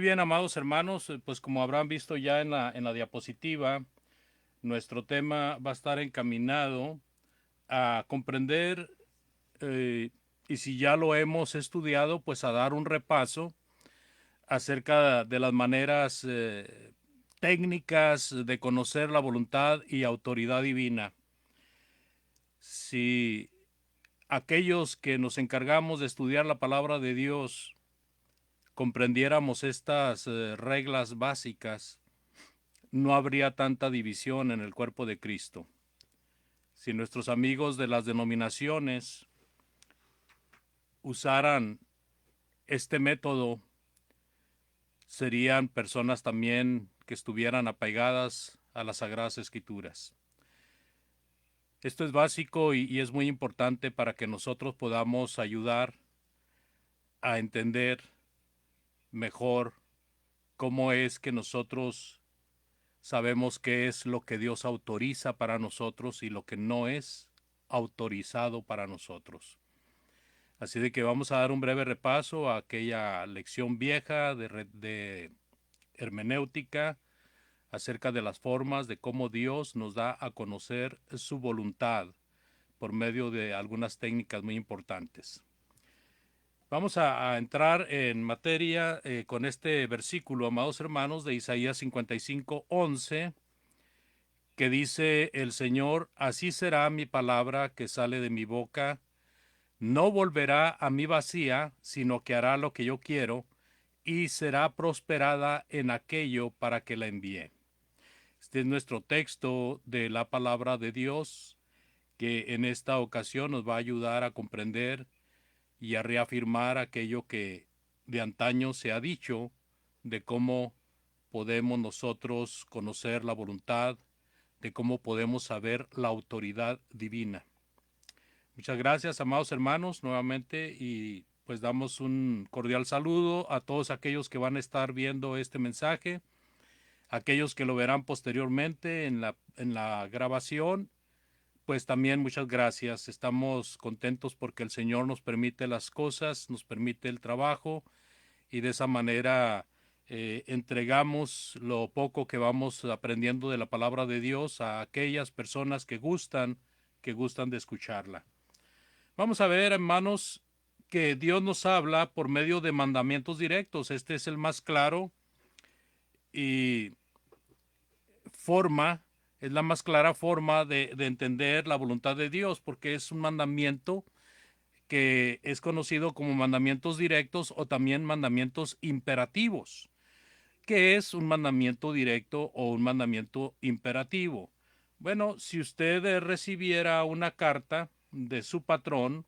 Bien, amados hermanos, pues como habrán visto ya en la diapositiva, nuestro tema va a estar encaminado a comprender, y si ya lo hemos estudiado, pues a dar un repaso acerca de las maneras técnicas de conocer la voluntad y autoridad divina. Si aquellos que nos encargamos de estudiar la palabra de Dios comprendiéramos estas reglas básicas, no habría tanta división en el cuerpo de Cristo. Si nuestros amigos de las denominaciones usaran este método, serían personas también que estuvieran apegadas a las Sagradas Escrituras. Esto es básico y es muy importante para que nosotros podamos ayudar a entender mejor cómo es que nosotros sabemos qué es lo que Dios autoriza para nosotros y lo que no es autorizado para nosotros. Así de que vamos a dar un breve repaso a aquella lección vieja de hermenéutica acerca de las formas de cómo Dios nos da a conocer su voluntad por medio de algunas técnicas muy importantes. Vamos a entrar en materia con este versículo, amados hermanos, de Isaías 55:11, que dice el Señor: así será mi palabra que sale de mi boca. No volverá a mí vacía, sino que hará lo que yo quiero, y será prosperada en aquello para que la envíe. Este es nuestro texto de la palabra de Dios, que en esta ocasión nos va a ayudar a comprender y a reafirmar aquello que de antaño se ha dicho de cómo podemos nosotros conocer la voluntad, de cómo podemos saber la autoridad divina. Muchas gracias, amados hermanos, nuevamente, y pues damos un cordial saludo a todos aquellos que van a estar viendo este mensaje, aquellos que lo verán posteriormente en la grabación, pues también muchas gracias. Estamos contentos porque el Señor nos permite las cosas, nos permite el trabajo, y de esa manera entregamos lo poco que vamos aprendiendo de la palabra de Dios a aquellas personas que gustan de escucharla. Vamos a ver, hermanos, que Dios nos habla por medio de mandamientos directos. Este es el más claro y forma, es la más clara forma de entender la voluntad de Dios, porque es un mandamiento que es conocido como mandamientos directos o también mandamientos imperativos. ¿Qué es un mandamiento directo o un mandamiento imperativo? Bueno, si usted recibiera una carta de su patrón,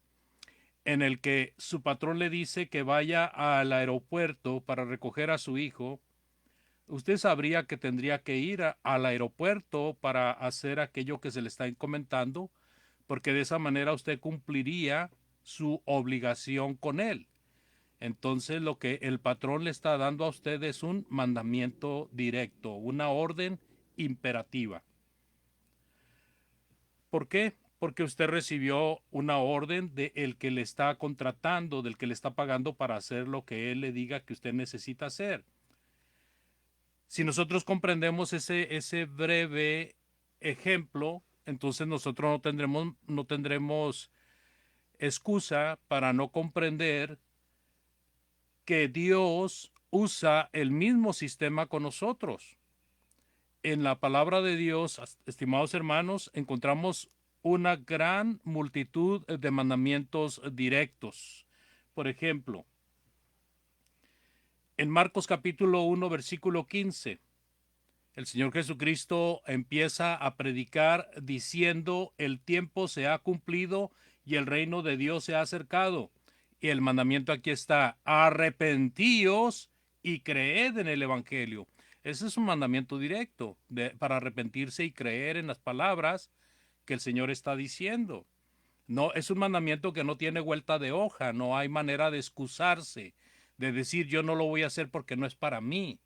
en el que su patrón le dice que vaya al aeropuerto para recoger a su hijo, usted sabría que tendría que ir al aeropuerto para hacer aquello que se le está comentando, porque de esa manera usted cumpliría su obligación con él. Entonces lo que el patrón le está dando a usted es un mandamiento directo, una orden imperativa. ¿Por qué? Porque usted recibió una orden de el que le está contratando, del que le está pagando para hacer lo que él le diga que usted necesita hacer. Si nosotros comprendemos ese breve ejemplo, entonces nosotros no tendremos excusa para no comprender que Dios usa el mismo sistema con nosotros. En la palabra de Dios, estimados hermanos, encontramos una gran multitud de mandamientos directos. Por ejemplo, en Marcos capítulo 1, versículo 15, el Señor Jesucristo empieza a predicar diciendo: el tiempo se ha cumplido y el reino de Dios se ha acercado. Y el mandamiento aquí está: arrepentíos y creed en el Evangelio. Ese es un mandamiento directo para arrepentirse y creer en las palabras que el Señor está diciendo. No, es un mandamiento que no tiene vuelta de hoja, no hay manera de excusarse, de decir yo no lo voy a hacer porque no es para mí.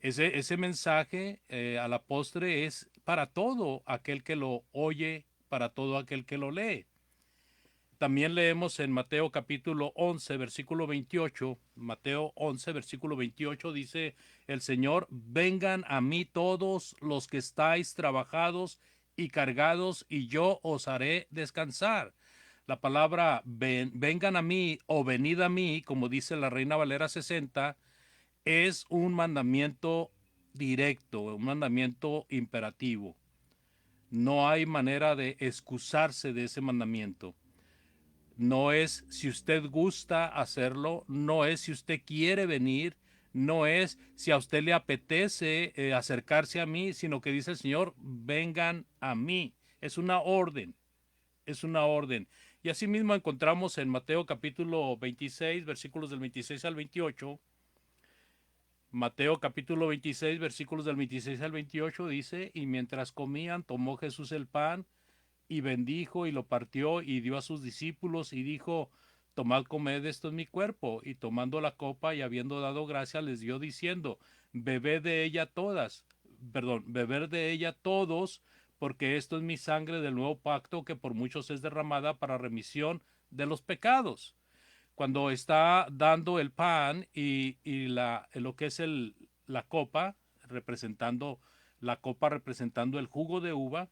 Ese mensaje a la postre es para todo aquel que lo oye, para todo aquel que lo lee. También leemos en Mateo capítulo 11, versículo 28. Mateo 11, versículo 28 dice el Señor: vengan a mí todos los que estáis trabajados y cargados, y yo os haré descansar. La palabra vengan a mí o venid a mí, como dice la Reina Valera 60, es un mandamiento directo, un mandamiento imperativo. No hay manera de excusarse de ese mandamiento. No es si usted gusta hacerlo, no es si usted quiere venir, no es si a usted le apetece acercarse a mí, sino que dice el Señor: vengan a mí. Es una orden, es una orden. Y asimismo encontramos en Mateo capítulo 26, versículos del 26 al 28. Mateo capítulo 26, versículos del 26 al 28 dice: y mientras comían, tomó Jesús el pan y bendijo y lo partió y dio a sus discípulos y dijo: tomad, comed, esto es mi cuerpo. Y tomando la copa y habiendo dado gracia, les dio diciendo: bebed de ella todas, beber de ella todos, porque esto es mi sangre del nuevo pacto, que por muchos es derramada para remisión de los pecados. Cuando está dando el pan y lo que es la copa, representando representando el jugo de uva,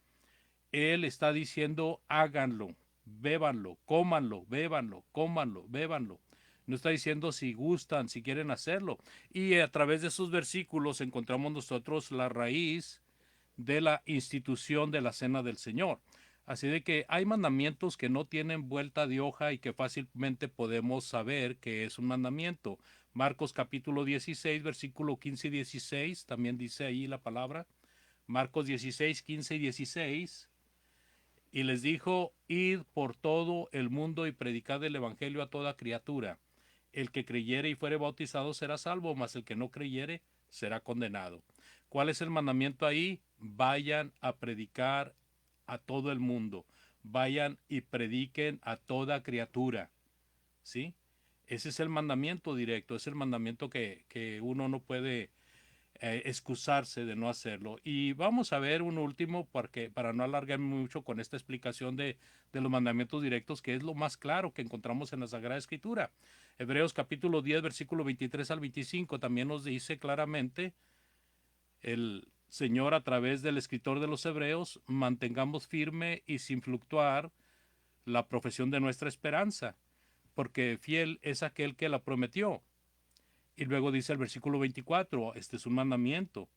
él está diciendo: háganlo, bébanlo, cómanlo, bébanlo, cómanlo, bébanlo. No está diciendo si gustan, si quieren hacerlo. Y a través de esos versículos encontramos nosotros la raíz de la institución de la cena del Señor. Así de que hay mandamientos que no tienen vuelta de hoja y que fácilmente podemos saber que es un mandamiento. Marcos capítulo 16, versículo 15 y 16, también dice ahí la palabra. Marcos 16, 15 y 16. Y les dijo: id por todo el mundo y predicad el evangelio a toda criatura. El que creyere y fuere bautizado será salvo, mas el que no creyere será condenado. ¿Cuál es el mandamiento ahí? Vayan a predicar a todo el mundo. Vayan y prediquen a toda criatura. ¿Sí? Ese es el mandamiento directo, es el mandamiento que uno no puede excusarse de no hacerlo. Y vamos a ver un último, porque para no alargarme mucho con esta explicación de los mandamientos directos, que es lo más claro que encontramos en la Sagrada Escritura. Hebreos capítulo 10, versículo 23 al 25, también nos dice claramente el Señor a través del escritor de los Hebreos: mantengamos firme y sin fluctuar la profesión de nuestra esperanza, porque fiel es aquel que la prometió. Y luego dice el versículo 24, este es un mandamiento: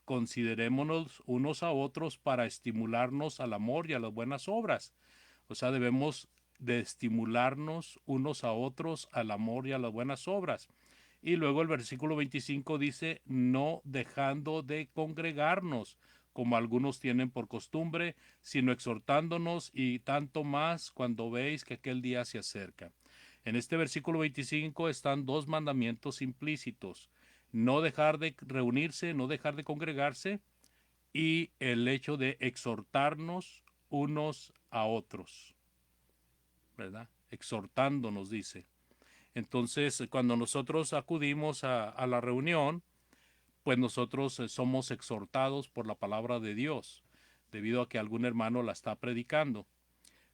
considerémonos unos a otros para estimularnos al amor y a las buenas obras. O sea, debemos de estimularnos unos a otros al amor y a las buenas obras. Y luego el versículo 25 dice: no dejando de congregarnos, como algunos tienen por costumbre, sino exhortándonos, y tanto más cuando veis que aquel día se acerca. En este versículo 25 están dos mandamientos implícitos: no dejar de reunirse, no dejar de congregarse, y el hecho de exhortarnos unos a otros, ¿verdad? Exhortándonos, dice. Entonces, cuando nosotros acudimos a la reunión, pues nosotros somos exhortados por la palabra de Dios, debido a que algún hermano la está predicando.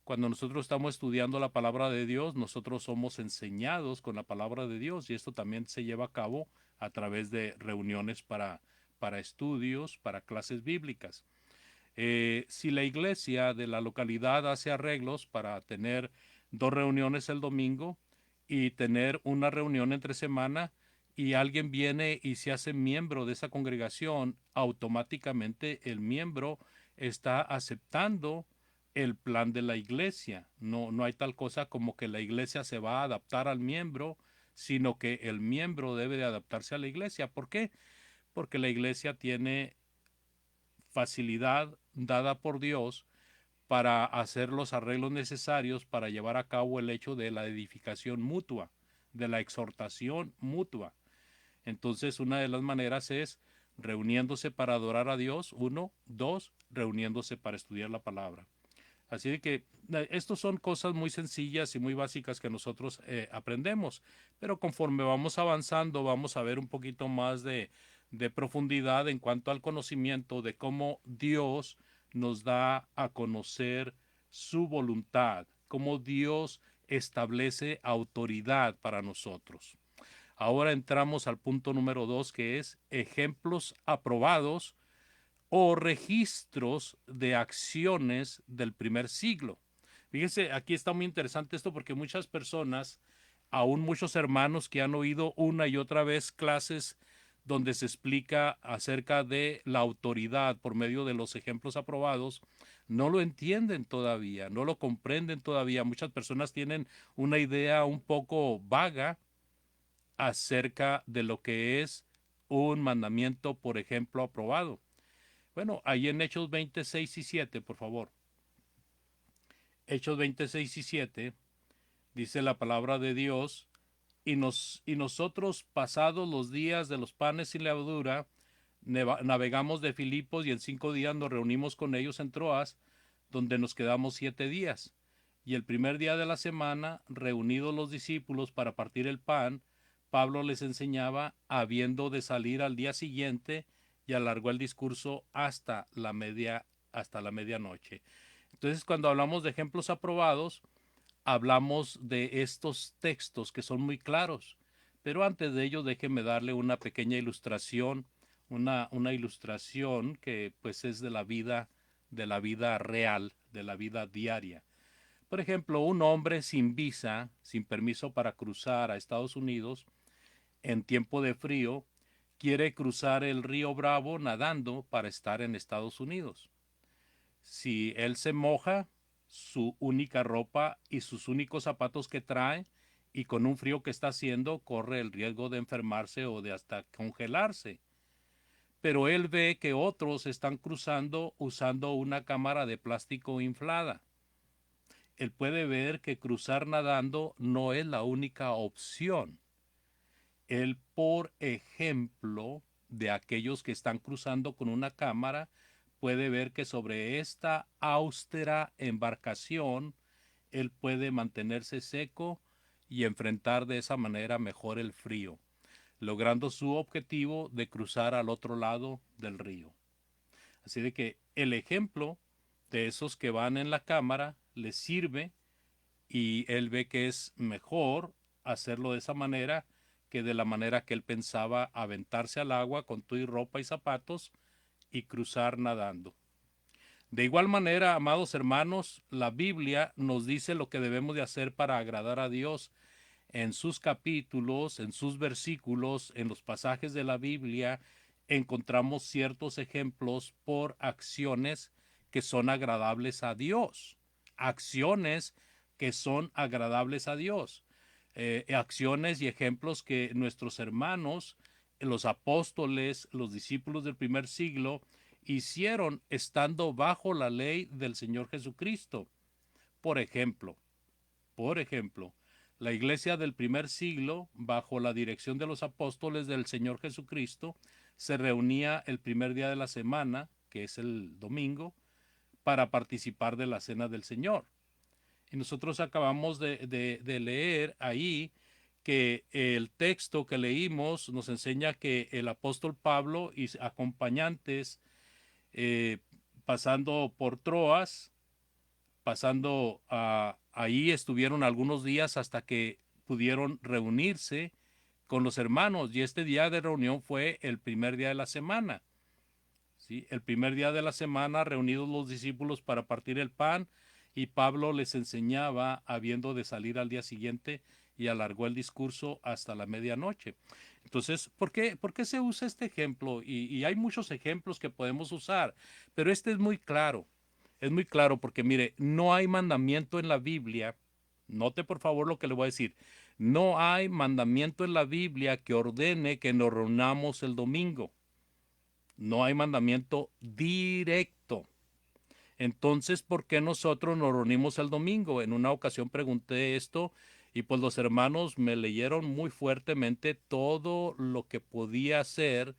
Cuando nosotros estamos estudiando la palabra de Dios, nosotros somos enseñados con la palabra de Dios, y esto también se lleva a cabo a través de reuniones para estudios, para clases bíblicas. Si la iglesia de la localidad hace arreglos para tener dos reuniones el domingo y tener una reunión entre semana, y alguien viene y se hace miembro de esa congregación, automáticamente el miembro está aceptando el plan de la iglesia. No, no hay tal cosa como que la iglesia se va a adaptar al miembro, sino que el miembro debe de adaptarse a la iglesia. ¿Por qué? Porque la iglesia tiene facilidad dada por Dios para hacer los arreglos necesarios para llevar a cabo el hecho de la edificación mutua, de la exhortación mutua. Entonces, una de las maneras es reuniéndose para adorar a Dios, uno; dos, reuniéndose para estudiar la palabra. Así que estos son cosas muy sencillas y muy básicas que nosotros aprendemos, pero conforme vamos avanzando vamos a ver un poquito más de profundidad en cuanto al conocimiento de cómo Dios nos da a conocer su voluntad, cómo Dios establece autoridad para nosotros. Ahora entramos al punto número 2, que es ejemplos aprobados o registros de acciones del primer siglo. Fíjense, aquí está muy interesante esto porque muchas personas, aún muchos hermanos que han oído una y otra vez clases donde se explica acerca de la autoridad por medio de los ejemplos aprobados, no lo entienden todavía, no lo comprenden todavía. Muchas personas tienen una idea un poco vaga acerca de lo que es un mandamiento, por ejemplo, aprobado. Bueno, ahí en Hechos 26 y 7, por favor. Hechos 26 y 7, dice la palabra de Dios, y nosotros, pasados los días de los panes sin levadura, navegamos de Filipos y en 5 días nos reunimos con ellos en Troas, donde nos quedamos 7 días. Y el primer día de la semana, reunidos los discípulos para partir el pan, Pablo les enseñaba, habiendo de salir al día siguiente, y alargó el discurso hasta la medianoche. Entonces, cuando hablamos de ejemplos aprobados, hablamos de estos textos que son muy claros. Pero antes de ello, déjenme darle una pequeña ilustración, una ilustración que pues es de la vida real, de la vida diaria. Por ejemplo, un hombre sin visa, sin permiso para cruzar a Estados Unidos en tiempo de frío, quiere cruzar el río Bravo nadando para estar en Estados Unidos. Si él se moja, su única ropa y sus únicos zapatos que trae, y con un frío que está haciendo, corre el riesgo de enfermarse o de hasta congelarse. Pero él ve que otros están cruzando usando una cámara de plástico inflada. Él puede ver que cruzar nadando no es la única opción. Él, por ejemplo, de aquellos que están cruzando con una cámara, puede ver que sobre esta austera embarcación, él puede mantenerse seco y enfrentar de esa manera mejor el frío, logrando su objetivo de cruzar al otro lado del río. Así de que el ejemplo de esos que van en la cámara les sirve y él ve que es mejor hacerlo de esa manera que de la manera que él pensaba aventarse al agua con tu y ropa y zapatos y cruzar nadando. De igual manera, amados hermanos, la Biblia nos dice lo que debemos de hacer para agradar a Dios. En sus capítulos, en sus versículos, en los pasajes de la Biblia, encontramos ciertos ejemplos por acciones que son agradables a Dios. Acciones que son agradables a Dios. Acciones y ejemplos que nuestros hermanos, los apóstoles, los discípulos del primer siglo, hicieron estando bajo la ley del Señor Jesucristo. Por ejemplo, por ejemplo, la iglesia del primer siglo, bajo la dirección de los apóstoles del Señor Jesucristo, se reunía el primer día de la semana, que es el domingo, para participar de la cena del Señor. Y nosotros acabamos de leer ahí que el texto que leímos nos enseña que el apóstol Pablo y acompañantes, eh, pasando por Troas, ahí estuvieron algunos días hasta que pudieron reunirse con los hermanos, y este día de reunión fue el primer día de la semana. ¿Sí? El primer día de la semana, reunidos los discípulos para partir el pan, y Pablo les enseñaba habiendo de salir al día siguiente, y alargó el discurso hasta la medianoche. Entonces, ¿por qué se usa este ejemplo? Y hay muchos ejemplos que podemos usar, pero este es muy claro. Es muy claro porque, mire, no hay mandamiento en la Biblia. Note por favor lo que le voy a decir. No hay mandamiento en la Biblia que ordene que nos reunamos el domingo. No hay mandamiento directo. Entonces, ¿por qué nosotros nos reunimos el domingo? En una ocasión pregunté esto y pues los hermanos me leyeron muy fuertemente todo lo que podía hacer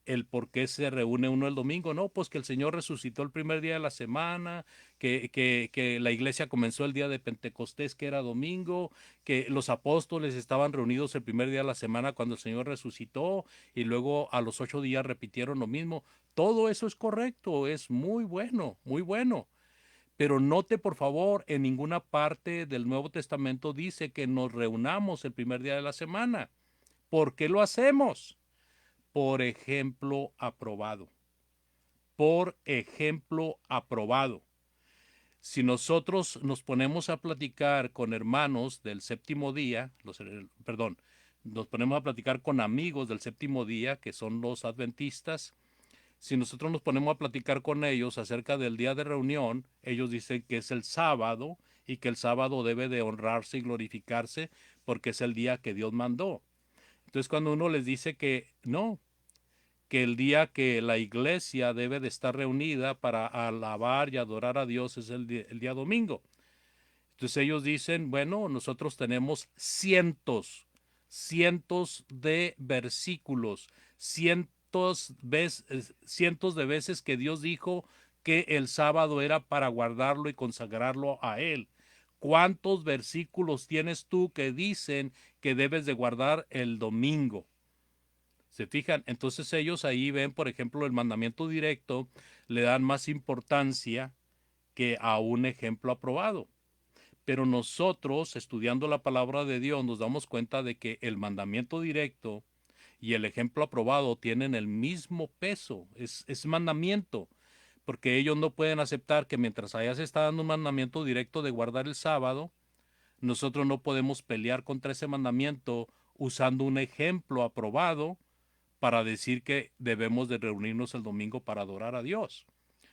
el por qué se reúne uno el domingo. No, pues que el Señor resucitó el primer día de la semana, que la iglesia comenzó el día de Pentecostés, que era domingo, que los apóstoles estaban reunidos el primer día de la semana cuando el Señor resucitó, y luego a los 8 días repitieron lo mismo. Todo eso es correcto, es muy bueno, muy bueno. Pero note, por favor, en ninguna parte del Nuevo Testamento dice que nos reunamos el primer día de la semana. ¿Por qué lo hacemos? Por ejemplo aprobado. Por ejemplo aprobado. Si nosotros nos ponemos a platicar con hermanos del séptimo día, nos ponemos a platicar con amigos del séptimo día, que son los adventistas, si nosotros nos ponemos a platicar con ellos acerca del día de reunión, ellos dicen que es el sábado y que el sábado debe de honrarse y glorificarse porque es el día que Dios mandó. Entonces cuando uno les dice que no, que el día que la iglesia debe de estar reunida para alabar y adorar a Dios es el día domingo. Entonces ellos dicen, bueno, nosotros tenemos cientos de versículos, cientos de veces que Dios dijo que el sábado era para guardarlo y consagrarlo a Él. ¿Cuántos versículos tienes tú que dicen que debes de guardar el domingo? ¿Se fijan? Entonces ellos ahí ven, por ejemplo, el mandamiento directo, le dan más importancia que a un ejemplo aprobado. Pero nosotros, estudiando la palabra de Dios, nos damos cuenta de que el mandamiento directo y el ejemplo aprobado tienen el mismo peso, es mandamiento, porque ellos no pueden aceptar que mientras allá se está dando un mandamiento directo de guardar el sábado, nosotros no podemos pelear contra ese mandamiento usando un ejemplo aprobado para decir que debemos de reunirnos el domingo para adorar a Dios.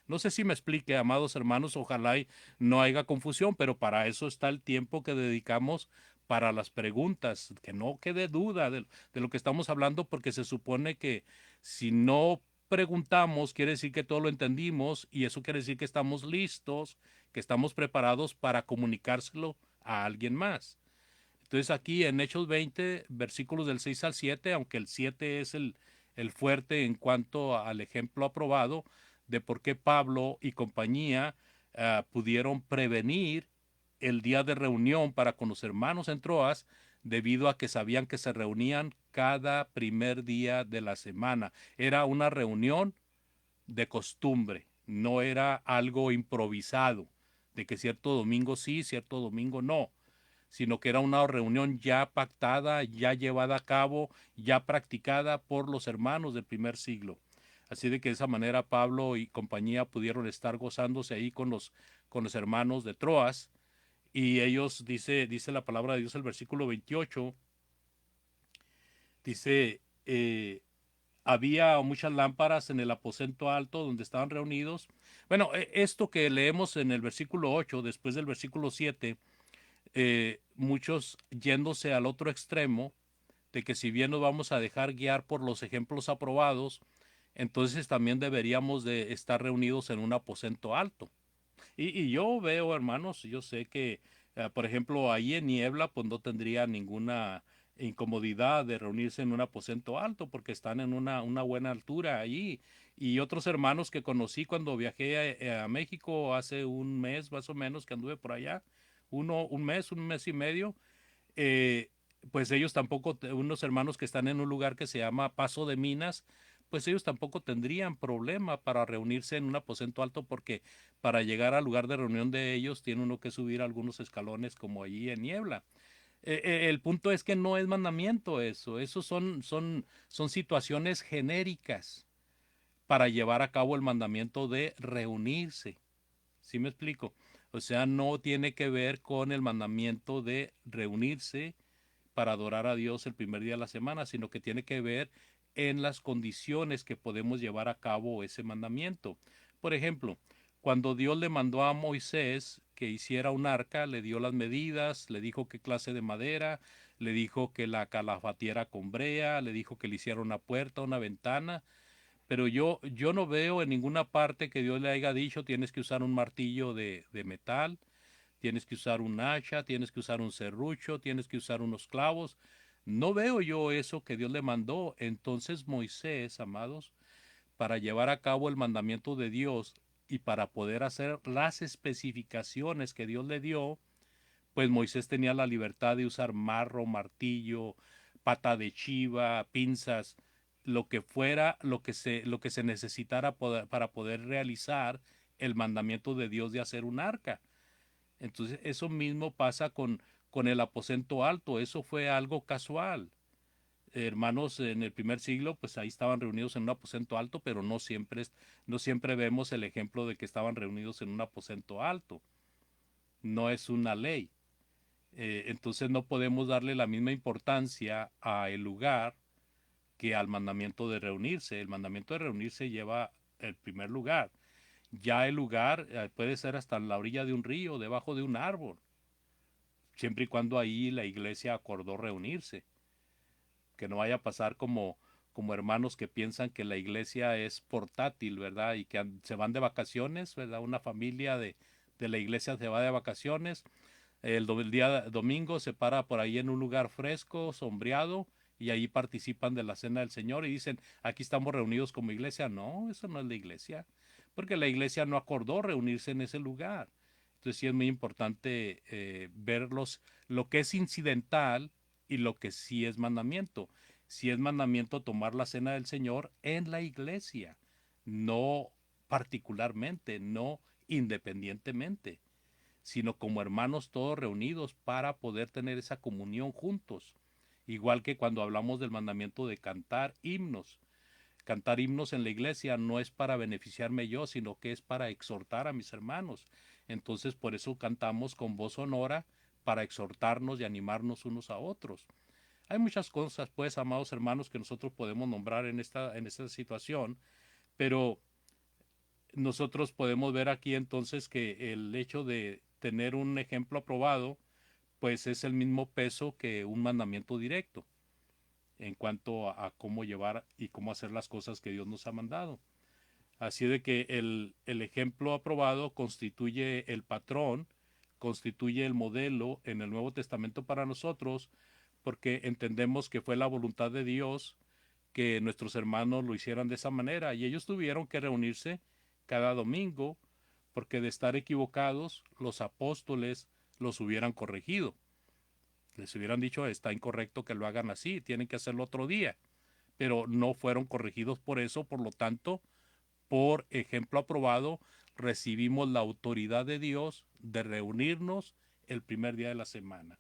No sé si me explique, amados hermanos, ojalá y no haya confusión, pero para eso está el tiempo que dedicamos para las preguntas, que no quede duda de lo que estamos hablando, porque se supone que si no preguntamos, quiere decir que todo lo entendimos y eso quiere decir que estamos listos, que estamos preparados para comunicárselo a alguien más. Entonces aquí en Hechos 20, versículos del 6 al 7, aunque el 7 es el fuerte en cuanto al ejemplo aprobado de por qué Pablo y compañía pudieron prevenir el día de reunión para con los hermanos en Troas, debido a que sabían que se reunían cada primer día de la semana. Era una reunión de costumbre, no era algo improvisado, de que cierto domingo sí, cierto domingo no, sino que era una reunión ya pactada, ya llevada a cabo, ya practicada por los hermanos del primer siglo. Así de que de esa manera Pablo y compañía pudieron estar gozándose ahí con los hermanos de Troas, y ellos, dice la palabra de Dios, el versículo 28, dice, había muchas lámparas en el aposento alto donde estaban reunidos. Bueno, esto que leemos en el versículo 8, después del versículo 7, muchos yéndose al otro extremo, de que si bien nos vamos a dejar guiar por los ejemplos aprobados, entonces también deberíamos de estar reunidos en un aposento alto. Y yo veo, hermanos, yo sé que, por ejemplo, ahí en Niebla, pues no tendría ninguna incomodidad de reunirse en un aposento alto, porque están en una buena altura allí. Y otros hermanos que conocí cuando viajé a México hace un mes más o menos que anduve por allá, un mes y medio, eh, pues ellos tampoco, unos hermanos que están en un lugar que se llama Paso de Minas, pues ellos tampoco tendrían problema para reunirse en un aposento alto, porque para llegar al lugar de reunión de ellos tiene uno que subir algunos escalones como allí en Niebla. El punto es que no es mandamiento eso son situaciones genéricas para llevar a cabo el mandamiento de reunirse. ¿Sí me explico? O sea, no tiene que ver con el mandamiento de reunirse para adorar a Dios el primer día de la semana, sino que tiene que ver en las condiciones que podemos llevar a cabo ese mandamiento. Por ejemplo, cuando Dios le mandó a Moisés que hiciera un arca, le dio las medidas, le dijo qué clase de madera, le dijo que la calafatiera con brea, le dijo que le hiciera una puerta, una ventana, pero yo no veo en ninguna parte que Dios le haya dicho tienes que usar un martillo de metal, tienes que usar un hacha, tienes que usar un serrucho, tienes que usar unos clavos. No veo yo eso que Dios le mandó. Entonces Moisés, amados, para llevar a cabo el mandamiento de Dios y para poder hacer las especificaciones que Dios le dio, pues Moisés tenía la libertad de usar marro, martillo, pata de chiva, pinzas, lo que fuera, lo que se necesitara para poder realizar el mandamiento de Dios de hacer un arca. Entonces, eso mismo pasa con el aposento alto. Eso fue algo casual. Hermanos en el primer siglo, pues ahí estaban reunidos en un aposento alto, pero no siempre vemos el ejemplo de que estaban reunidos en un aposento alto. No es una ley. Entonces no podemos darle la misma importancia a el lugar que al mandamiento de reunirse. El mandamiento de reunirse lleva el primer lugar. Ya el lugar puede ser hasta la orilla de un río, debajo de un árbol, siempre y cuando ahí la iglesia acordó reunirse. Que no vaya a pasar como hermanos que piensan que la iglesia es portátil, ¿verdad? Y que se van de vacaciones, ¿verdad? Una familia de la iglesia se va de vacaciones. El día domingo se para por ahí en un lugar fresco, sombreado, y ahí participan de la cena del Señor y dicen, aquí estamos reunidos como iglesia. No, eso no es la iglesia, porque la iglesia no acordó reunirse en ese lugar. Entonces sí es muy importante verlos, lo que es incidental y lo que sí es mandamiento. Si es mandamiento tomar la cena del Señor en la iglesia, no particularmente, no independientemente, sino como hermanos todos reunidos para poder tener esa comunión juntos. Igual que cuando hablamos del mandamiento de cantar himnos. Cantar himnos en la iglesia no es para beneficiarme yo, sino que es para exhortar a mis hermanos. Entonces por eso cantamos con voz sonora, para exhortarnos y animarnos unos a otros. Hay muchas cosas, pues, amados hermanos, que nosotros podemos nombrar en esta situación, pero nosotros podemos ver aquí entonces que el hecho de tener un ejemplo aprobado, pues es el mismo peso que un mandamiento directo en cuanto a cómo llevar y cómo hacer las cosas que Dios nos ha mandado. Así de que el ejemplo aprobado constituye el patrón, constituye el modelo en el Nuevo Testamento para nosotros, porque entendemos que fue la voluntad de Dios que nuestros hermanos lo hicieran de esa manera y ellos tuvieron que reunirse cada domingo porque de estar equivocados los apóstoles los hubieran corregido. Les hubieran dicho, está incorrecto que lo hagan así, tienen que hacerlo otro día, pero no fueron corregidos por eso, por lo tanto, por ejemplo aprobado, recibimos la autoridad de Dios de reunirnos el primer día de la semana.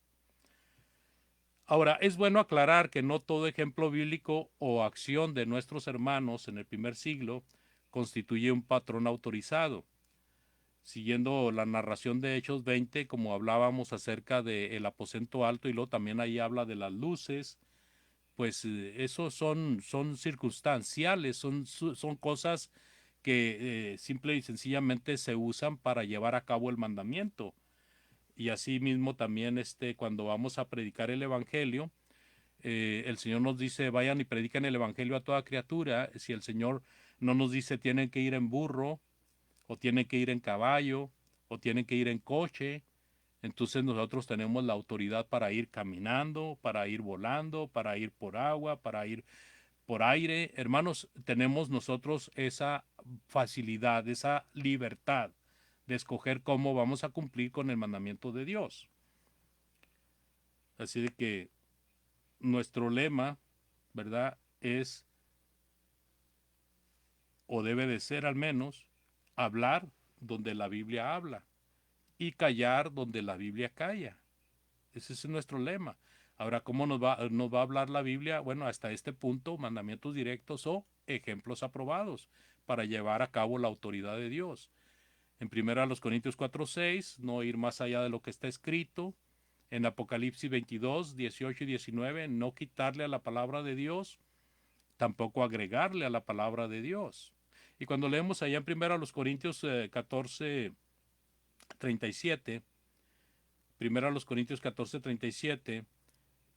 Ahora, es bueno aclarar que no todo ejemplo bíblico o acción de nuestros hermanos en el primer siglo constituye un patrón autorizado. Siguiendo la narración de Hechos 20, como hablábamos acerca del aposento alto y luego también ahí habla de las luces, pues esos son circunstanciales, son cosas que simple y sencillamente se usan para llevar a cabo el mandamiento. Y así mismo también cuando vamos a predicar el Evangelio, el Señor nos dice, vayan y predican el Evangelio a toda criatura. Si el Señor no nos dice, tienen que ir en burro, o tienen que ir en caballo, o tienen que ir en coche, entonces nosotros tenemos la autoridad para ir caminando, para ir volando, para ir por agua, para ir por aire. Hermanos, tenemos nosotros esa facilidad, esa libertad de escoger cómo vamos a cumplir con el mandamiento de Dios. Así de que nuestro lema, ¿verdad? Es, o debe de ser al menos, hablar donde la Biblia habla y callar donde la Biblia calla. Ese es nuestro lema. Ahora, ¿cómo nos va a hablar la Biblia? Bueno, hasta este punto, mandamientos directos o ejemplos aprobados para llevar a cabo la autoridad de Dios. En 1 Corintios 4:6, no ir más allá de lo que está escrito. En Apocalipsis 22, 18 y 19, no quitarle a la palabra de Dios, tampoco agregarle a la palabra de Dios. Y cuando leemos allá en 1 Corintios 14, 37, 1 Corintios 14, 37,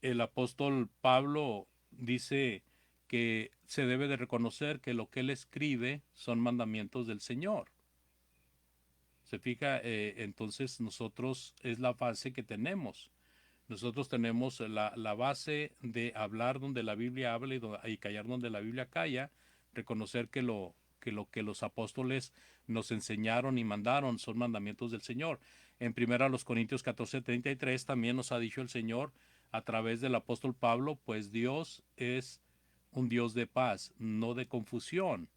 el apóstol Pablo dice que se debe de reconocer que lo que él escribe son mandamientos del Señor. Se fija, entonces nosotros es la base que tenemos. Nosotros tenemos la base de hablar donde la Biblia habla y callar donde la Biblia calla, reconocer que lo que los apóstoles nos enseñaron y mandaron son mandamientos del Señor. En 1 Corintios 14:33 también nos ha dicho el Señor a través del apóstol Pablo, pues Dios es un Dios de paz, no de confusión.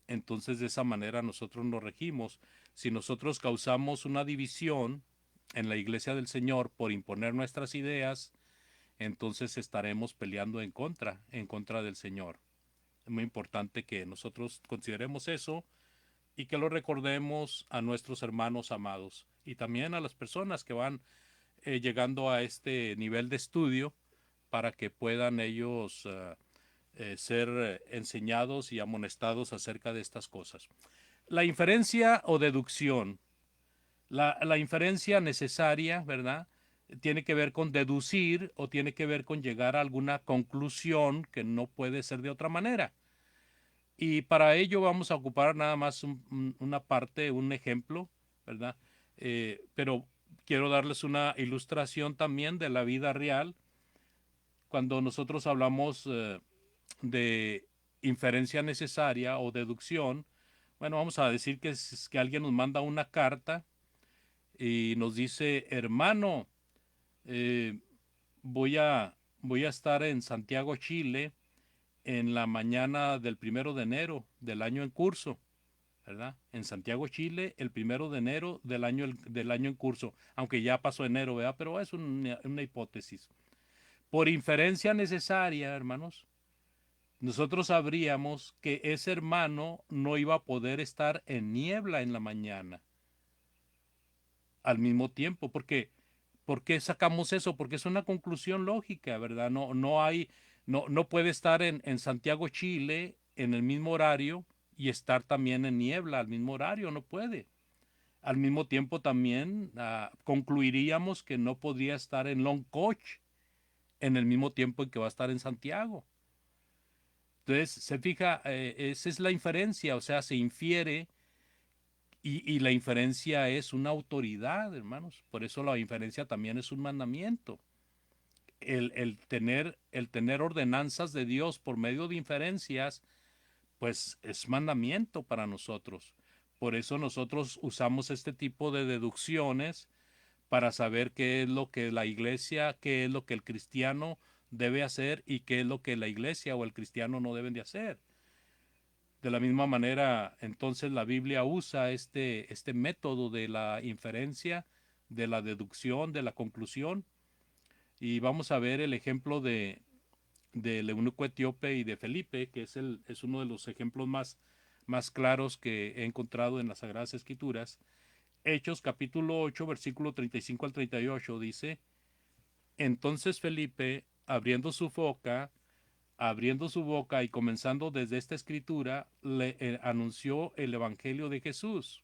entonces de esa manera nosotros nos regimos. Si nosotros causamos una división en la iglesia del Señor por imponer nuestras ideas, entonces estaremos peleando en contra del Señor. Es muy importante que nosotros consideremos eso y que lo recordemos a nuestros hermanos amados y también a las personas que van llegando a este nivel de estudio para que puedan ellos ser enseñados y amonestados acerca de estas cosas. La inferencia o deducción, la inferencia necesaria, ¿verdad? Tiene que ver con deducir o tiene que ver con llegar a alguna conclusión que no puede ser de otra manera. Y para ello vamos a ocupar nada más una parte, un ejemplo, ¿verdad? Pero quiero darles una ilustración también de la vida real. Cuando nosotros hablamos de inferencia necesaria o deducción, bueno, vamos a decir que, que alguien nos manda una carta y nos dice, hermano, eh, voy a estar en Santiago, Chile, en la mañana del 1 de enero del año en curso, ¿verdad? En Santiago, Chile, el 1 de enero del año en curso, aunque ya pasó enero, ¿verdad? Pero es una hipótesis. Por inferencia necesaria, hermanos, nosotros sabríamos que ese hermano no iba a poder estar en niebla en la mañana al mismo tiempo, porque ¿por qué sacamos eso? Porque es una conclusión lógica, ¿verdad? No puede estar en Santiago, Chile, en el mismo horario y estar también en niebla al mismo horario, no puede. Al mismo tiempo también concluiríamos que no podría estar en Long Coach en el mismo tiempo en que va a estar en Santiago. Entonces, se fija, esa es la inferencia, o sea, se infiere y la inferencia es una autoridad, hermanos. Por eso la inferencia también es un mandamiento. El tener ordenanzas de Dios por medio de inferencias, pues es mandamiento para nosotros. Por eso nosotros usamos este tipo de deducciones para saber qué es lo que la iglesia, qué es lo que el cristiano debe hacer y qué es lo que la iglesia o el cristiano no deben de hacer. De la misma manera, entonces la Biblia usa este método de la inferencia, de la deducción, de la conclusión. Y vamos a ver el ejemplo del eunuco etíope y de Felipe, que es uno de los ejemplos más claros que he encontrado en las Sagradas Escrituras. Hechos capítulo 8, versículo 35 al 38 dice, entonces Felipe, abriendo su boca y comenzando desde esta escritura, le anunció el evangelio de Jesús.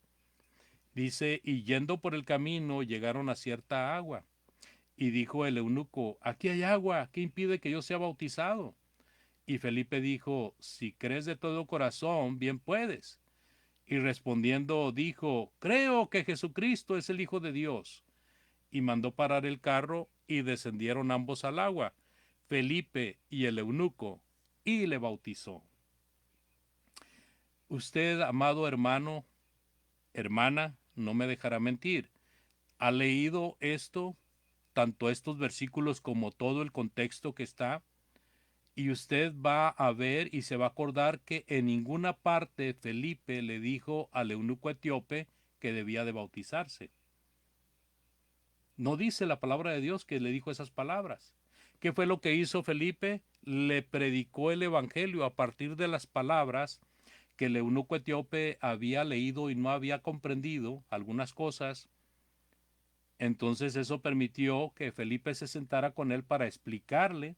Dice, y yendo por el camino llegaron a cierta agua. Y dijo el eunuco, aquí hay agua, ¿qué impide que yo sea bautizado? Y Felipe dijo, si crees de todo corazón, bien puedes. Y respondiendo dijo, creo que Jesucristo es el Hijo de Dios. Y mandó parar el carro y descendieron ambos al agua, Felipe y el eunuco, y le bautizó. Usted, amado hermano, hermana, no me dejará mentir. ¿Ha leído esto, tanto estos versículos como todo el contexto que está? Y usted va a ver y se va a acordar que en ninguna parte Felipe le dijo al eunuco etíope que debía de bautizarse. No dice la palabra de Dios que le dijo esas palabras. ¿Qué fue lo que hizo Felipe? Le predicó el evangelio a partir de las palabras que el eunuco etíope había leído y no había comprendido algunas cosas. Entonces eso permitió que Felipe se sentara con él para explicarle.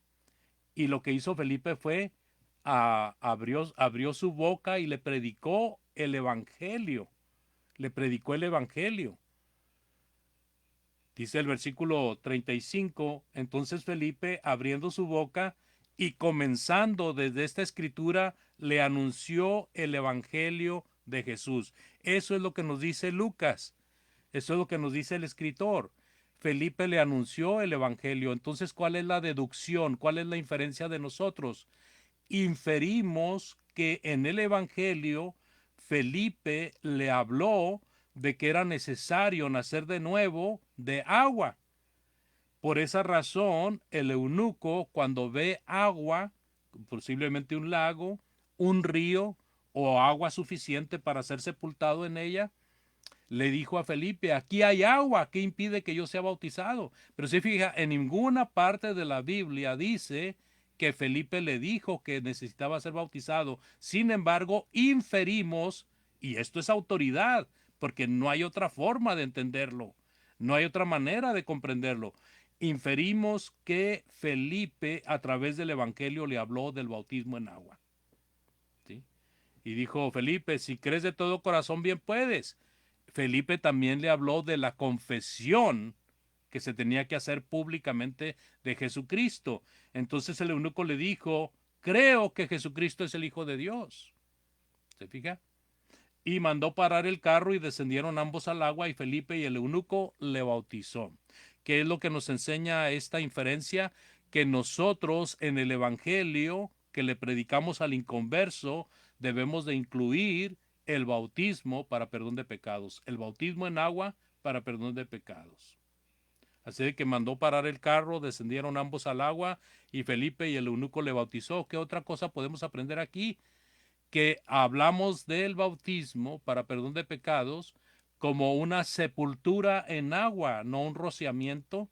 Y lo que hizo Felipe fue abrió su boca y le predicó el evangelio. Le predicó el evangelio. Dice el versículo 35, entonces Felipe, abriendo su boca y comenzando desde esta escritura, le anunció el evangelio de Jesús. Eso es lo que nos dice Lucas. Eso es lo que nos dice el escritor. Felipe le anunció el evangelio. Entonces, ¿cuál es la deducción? ¿Cuál es la inferencia de nosotros? Inferimos que en el evangelio Felipe le habló de que era necesario nacer de nuevo de agua. Por esa razón, el eunuco, cuando ve agua, posiblemente un lago, un río o agua suficiente para ser sepultado en ella, le dijo a Felipe, aquí hay agua, ¿qué impide que yo sea bautizado? Pero si fija, en ninguna parte de la Biblia dice que Felipe le dijo que necesitaba ser bautizado. Sin embargo, inferimos, y esto es autoridad, porque no hay otra forma de entenderlo, no hay otra manera de comprenderlo. Inferimos que Felipe a través del Evangelio le habló del bautismo en agua. ¿Sí? Y dijo, Felipe, si crees de todo corazón, bien puedes. Felipe también le habló de la confesión que se tenía que hacer públicamente de Jesucristo. Entonces el eunuco le dijo, creo que Jesucristo es el Hijo de Dios. ¿Se fija? Y mandó parar el carro y descendieron ambos al agua y Felipe y el eunuco le bautizó. ¿Qué es lo que nos enseña esta inferencia? Que nosotros en el Evangelio que le predicamos al inconverso debemos de incluir el bautismo para perdón de pecados, el bautismo en agua para perdón de pecados. Así de que mandó parar el carro, descendieron ambos al agua y Felipe y el eunuco le bautizó. ¿Qué otra cosa podemos aprender aquí? Que hablamos del bautismo para perdón de pecados como una sepultura en agua, no un rociamiento,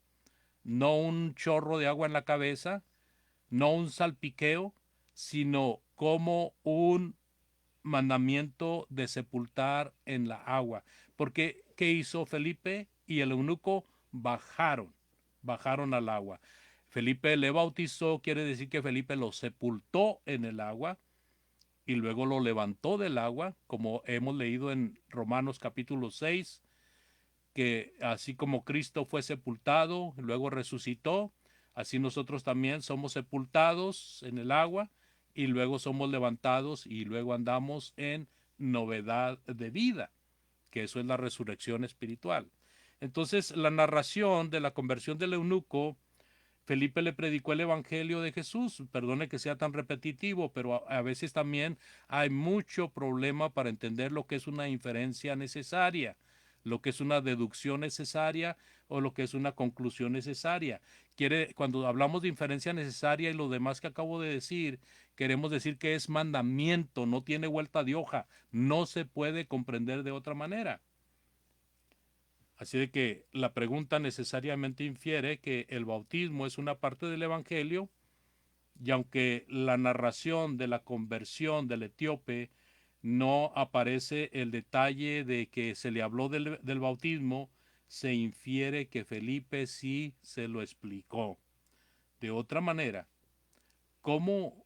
no un chorro de agua en la cabeza, no un salpiqueo, sino como un mandamiento de sepultar en la agua. Porque, ¿qué hizo Felipe y el eunuco? Bajaron al agua. Felipe le bautizó, quiere decir que Felipe lo sepultó en el agua y luego lo levantó del agua, como hemos leído en Romanos capítulo 6, que así como Cristo fue sepultado, luego resucitó, así nosotros también somos sepultados en el agua y luego somos levantados y luego andamos en novedad de vida, que eso es la resurrección espiritual. Entonces, la narración de la conversión del eunuco, Felipe le predicó el evangelio de Jesús. Perdone que sea tan repetitivo, pero a veces también hay mucho problema para entender lo que es una inferencia necesaria, lo que es una deducción necesaria o lo que es una conclusión necesaria. Cuando hablamos de inferencia necesaria y lo demás que acabo de decir, queremos decir que es mandamiento, no tiene vuelta de hoja, no se puede comprender de otra manera. Así de que la pregunta necesariamente infiere que el bautismo es una parte del Evangelio y aunque la narración de la conversión del etíope no aparece el detalle de que se le habló del bautismo, se infiere que Felipe sí se lo explicó. De otra manera, ¿cómo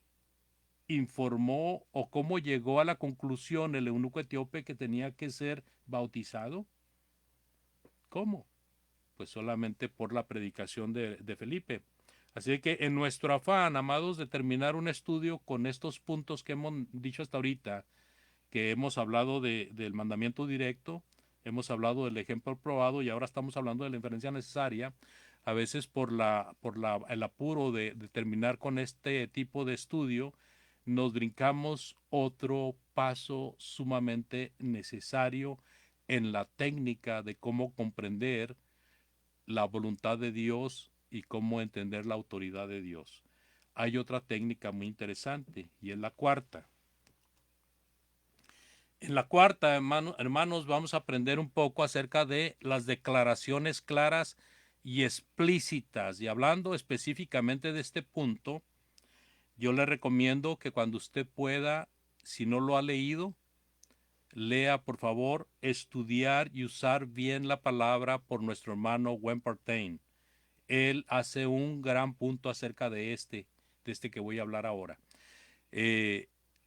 informó o cómo llegó a la conclusión el eunuco etíope que tenía que ser bautizado? ¿Cómo? Pues solamente por la predicación de Felipe. Así que en nuestro afán, amados, de terminar un estudio con estos puntos que hemos dicho hasta ahorita, que hemos hablado del mandamiento directo, hemos hablado del ejemplo probado y ahora estamos hablando de la inferencia necesaria, a veces por el apuro de terminar con este tipo de estudio, nos brincamos otro paso sumamente necesario en la técnica de cómo comprender la voluntad de Dios y cómo entender la autoridad de Dios. Hay otra técnica muy interesante y es la cuarta. En la cuarta, hermanos, vamos a aprender un poco acerca de las declaraciones claras y explícitas. Y hablando específicamente de este punto, yo le recomiendo que cuando usted pueda, si no lo ha leído, lea por favor Estudiar y usar bien la palabra por nuestro hermano Wayne Partain. Él hace un gran punto acerca de este que voy a hablar ahora.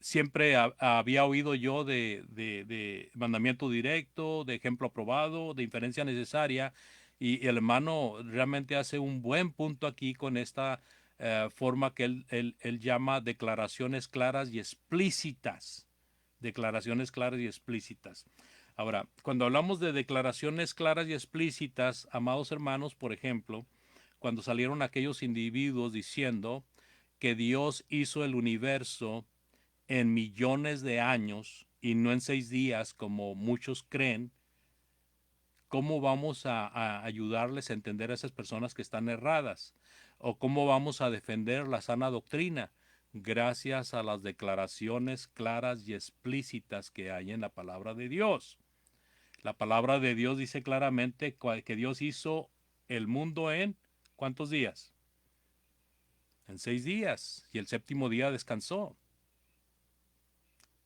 Siempre había oído yo de mandamiento directo, de ejemplo aprobado, de inferencia necesaria, y el hermano realmente hace un buen punto aquí con esta forma que él llama declaraciones claras y explícitas. Declaraciones claras y explícitas. Ahora, cuando hablamos de declaraciones claras y explícitas, amados hermanos, por ejemplo, cuando salieron aquellos individuos diciendo que Dios hizo el universo en millones de años y no en 6 días como muchos creen, ¿cómo vamos a ayudarles a entender a esas personas que están erradas? ¿O cómo vamos a defender la sana doctrina? gracias a las declaraciones claras y explícitas que hay en la palabra de Dios. La palabra de Dios dice claramente que Dios hizo el mundo en ¿cuántos días? En 6 días, y el séptimo día descansó.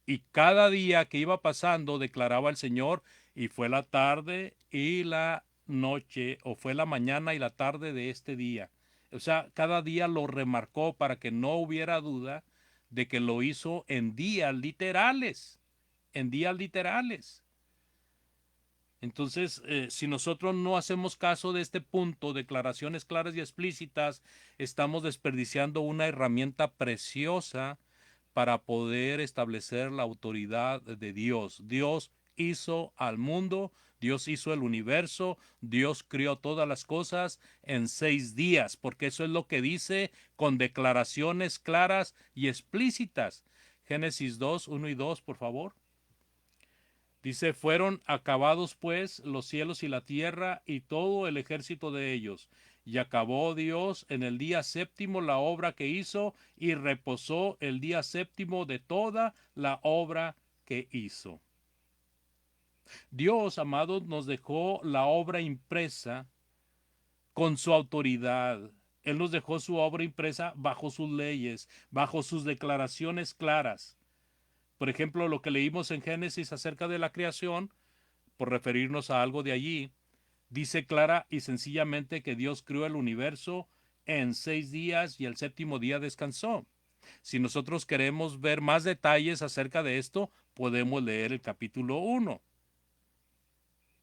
Y cada día que iba pasando declaraba el Señor, y fue la tarde y la noche, o fue la mañana y la tarde de este día. O sea, cada día lo remarcó para que no hubiera duda de que lo hizo en días literales, en días literales. Entonces, si nosotros no hacemos caso de este punto, declaraciones claras y explícitas, estamos desperdiciando una herramienta preciosa para poder establecer la autoridad de Dios. Dios hizo al mundo, Dios hizo el universo, Dios crió todas las cosas en 6 días, porque eso es lo que dice con declaraciones claras y explícitas. Génesis 2, 1 y 2, por favor. Dice, fueron acabados pues los cielos y la tierra y todo el ejército de ellos. Y acabó Dios en el día séptimo la obra que hizo y reposó el día séptimo de toda la obra que hizo. Dios, amados, nos dejó la obra impresa con su autoridad. Él nos dejó su obra impresa bajo sus leyes, bajo sus declaraciones claras. Por ejemplo, lo que leímos en Génesis acerca de la creación, por referirnos a algo de allí, dice clara y sencillamente que Dios creó el universo en 6 días y el séptimo día descansó. Si nosotros queremos ver más detalles acerca de esto, podemos leer el capítulo 1.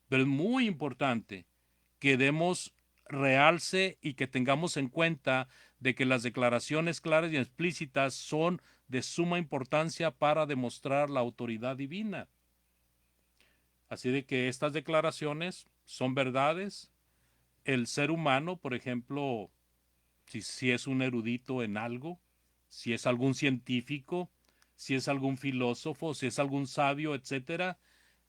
Pero es muy importante que demos realce y que tengamos en cuenta de que las declaraciones claras y explícitas son de suma importancia para demostrar la autoridad divina. Así de que estas declaraciones son verdades. El ser humano, por ejemplo, si es un erudito en algo, si es algún científico, si es algún filósofo, si es algún sabio, etcétera,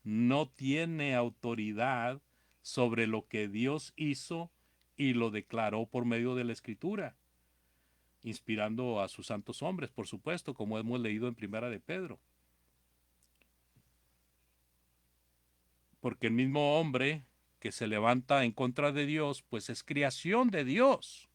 no tiene autoridad sobre lo que Dios hizo y lo declaró por medio de la Escritura, inspirando a sus santos hombres, por supuesto, como hemos leído en Primera de Pedro. Porque el mismo hombre que se levanta en contra de Dios, pues es creación de Dios.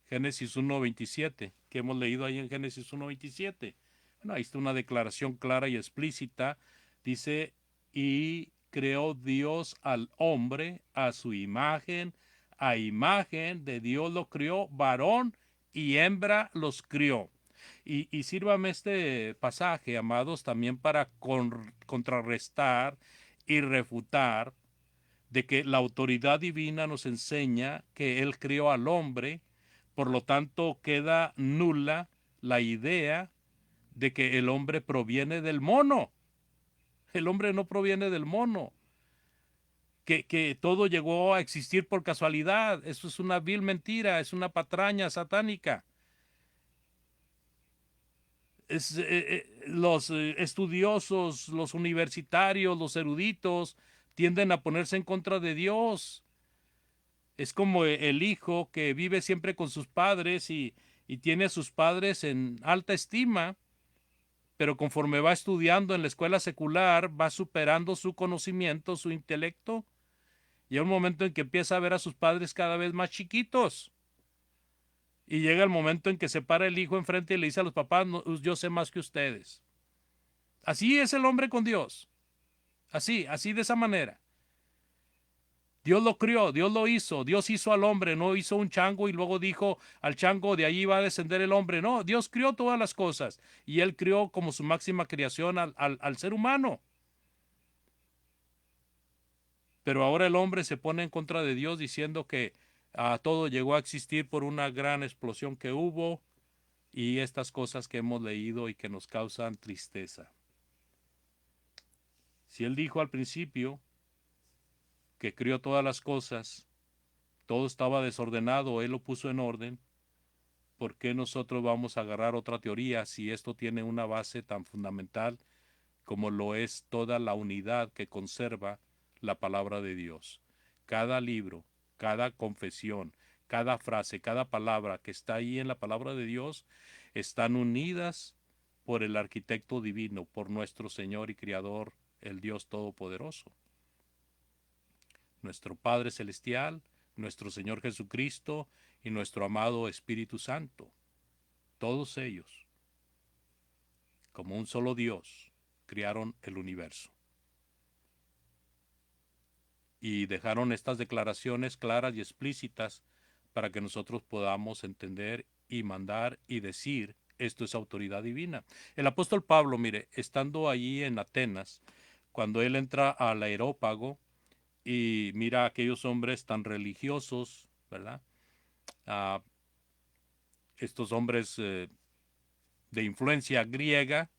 Génesis 1:27, que hemos leído ahí en Génesis 1:27. Bueno, ahí está una declaración clara y explícita. Dice, y creó Dios al hombre a su imagen, a imagen de Dios lo crió, varón y hembra los crió. Y sírvame este pasaje, amados, también para contrarrestar y refutar de que la autoridad divina nos enseña que Él crió al hombre, por lo tanto queda nula la idea de que el hombre proviene del mono. El hombre no proviene del mono. Que todo llegó a existir por casualidad. Eso es una vil mentira, es una patraña satánica. Los estudiosos, los universitarios, los eruditos tienden a ponerse en contra de Dios. Es como el hijo que vive siempre con sus padres y tiene a sus padres en alta estima, pero conforme va estudiando en la escuela secular, va superando su conocimiento, su intelecto, y hay un momento en que empieza a ver a sus padres cada vez más chiquitos. Y llega el momento en que se para el hijo enfrente y le dice a los papás, no, yo sé más que ustedes. Así es el hombre con Dios. Así de esa manera. Dios lo crió, Dios lo hizo, Dios hizo al hombre, no hizo un chango y luego dijo al chango de allí va a descender el hombre. No, Dios crió todas las cosas y Él crió como su máxima creación al ser humano. Pero ahora el hombre se pone en contra de Dios diciendo que todo llegó a existir por una gran explosión que hubo y estas cosas que hemos leído y que nos causan tristeza. Si Él dijo al principio que crió todas las cosas, todo estaba desordenado, Él lo puso en orden, ¿por qué nosotros vamos a agarrar otra teoría si esto tiene una base tan fundamental como lo es toda la unidad que conserva la palabra de Dios? Cada libro, cada confesión, cada frase, cada palabra que está ahí en la palabra de Dios están unidas por el arquitecto divino, por nuestro Señor y Criador, el Dios Todopoderoso. Nuestro Padre Celestial, nuestro Señor Jesucristo y nuestro amado Espíritu Santo. Todos ellos, como un solo Dios, crearon el universo. Y dejaron estas declaraciones claras y explícitas para que nosotros podamos entender y mandar y decir, esto es autoridad divina. El apóstol Pablo, mire, estando allí en Atenas, cuando él entra al Areópago y mira a aquellos hombres tan religiosos, ¿verdad? Estos hombres de influencia griega,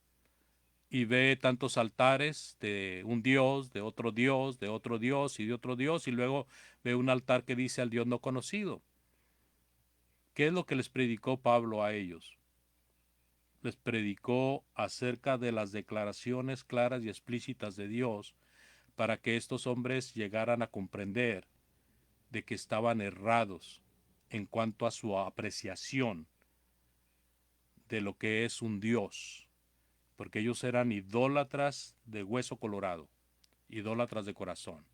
y ve tantos altares de un dios, de otro dios, de otro dios y de otro dios, y luego ve un altar que dice al Dios no conocido. ¿Qué es lo que les predicó Pablo a ellos? Les predicó acerca de las declaraciones claras y explícitas de Dios para que estos hombres llegaran a comprender de que estaban errados en cuanto a su apreciación de lo que es un Dios, porque ellos eran idólatras de hueso colorado, idólatras de corazón.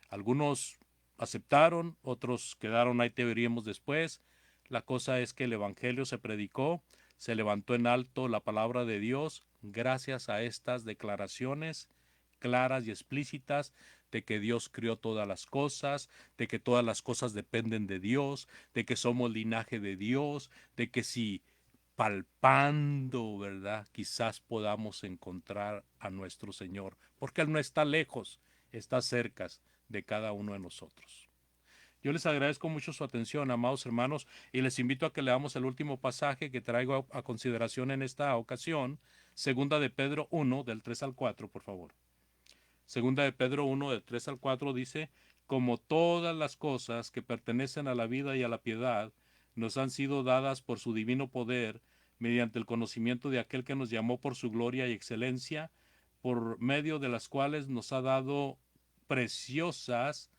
Algunos aceptaron, otros quedaron, ahí te veríamos después. La cosa es que el Evangelio se predicó, se levantó en alto la palabra de Dios gracias a estas declaraciones claras y explícitas de que Dios crió todas las cosas, de que todas las cosas dependen de Dios, de que somos linaje de Dios, de que si palpando, ¿verdad? Quizás podamos encontrar a nuestro Señor, porque Él no está lejos, está cerca de cada uno de nosotros. Yo les agradezco mucho su atención, amados hermanos, y les invito a que leamos el último pasaje que traigo a consideración en esta ocasión, segunda de Pedro 1, del 3 al 4, por favor. Segunda de Pedro 1, del 3 al 4 dice, como todas las cosas que pertenecen a la vida y a la piedad, nos han sido dadas por su divino poder, mediante el conocimiento de aquel que nos llamó por su gloria y excelencia, por medio de las cuales nos ha dado preciosas